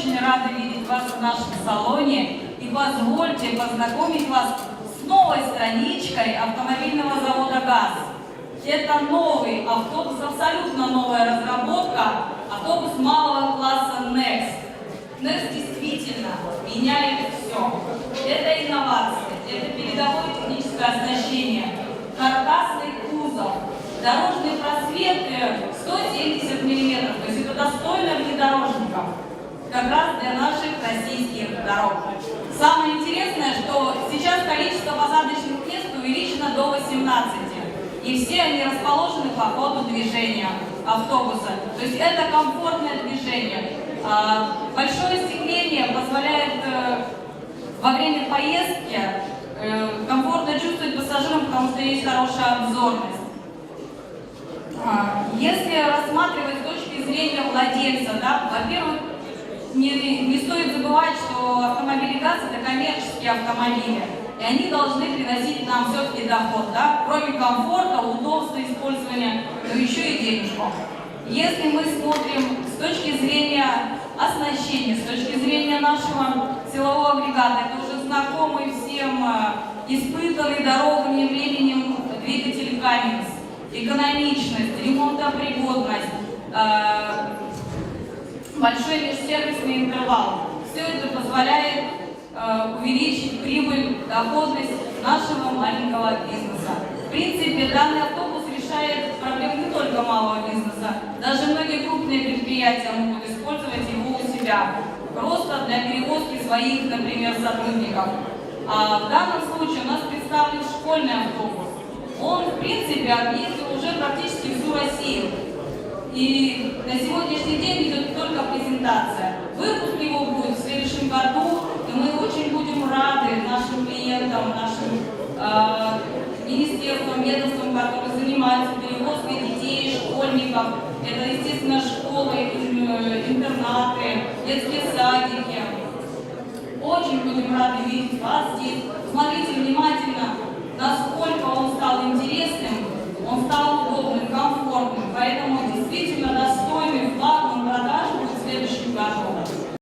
очень рады видеть вас в нашем салоне и позвольте познакомить вас с новой страничкой автомобильного завода ГАЗ. Это новый автобус, абсолютно новая разработка, автобус малого класса Next. Next действительно меняет все. Это инновации, это передовое техническое оснащение, каркасный кузов, дорожный просвет 170 мм, то есть это достойно внедорожников, как раз для наших российских дорог. Самое интересное, что сейчас количество посадочных мест увеличено до 18, и все они расположены по ходу движения автобуса. То есть это комфортное движение. Большое остекление позволяет во время поездки комфортно чувствовать пассажирам, потому что есть хорошая обзорность. Если рассматривать с точки зрения владельца, да, во-первых, не стоит забывать, что автомобили ГАЗ – это коммерческие автомобили, и они должны приносить нам все-таки доход, да, кроме комфорта, удобства использования, но еще и денежку. Если мы смотрим с точки зрения оснащения, с точки зрения нашего силового агрегата, это уже знакомый всем, испытанный дорогами и временем двигатель Cummins, экономичность, ремонтопригодность, большой межсервисный интервал. Все это позволяет увеличить прибыль, доходность нашего маленького бизнеса. В принципе, данный автобус решает проблемы не только малого бизнеса. Даже многие крупные предприятия могут использовать его у себя. Просто для перевозки своих, например, сотрудников. А в данном случае у нас представлен школьный автобус. Он, в принципе, объездил уже практически всю Россию. И на сегодняшний день идет только презентация. Выпуск его будет в следующем году, и мы очень будем рады нашим клиентам, нашим министерствам, ведомствам, которые занимаются перевозкой детей, школьников. Это, естественно, школы, интернаты, детские садики. Очень будем рады видеть вас здесь. Смотрите внимательно, насколько он стал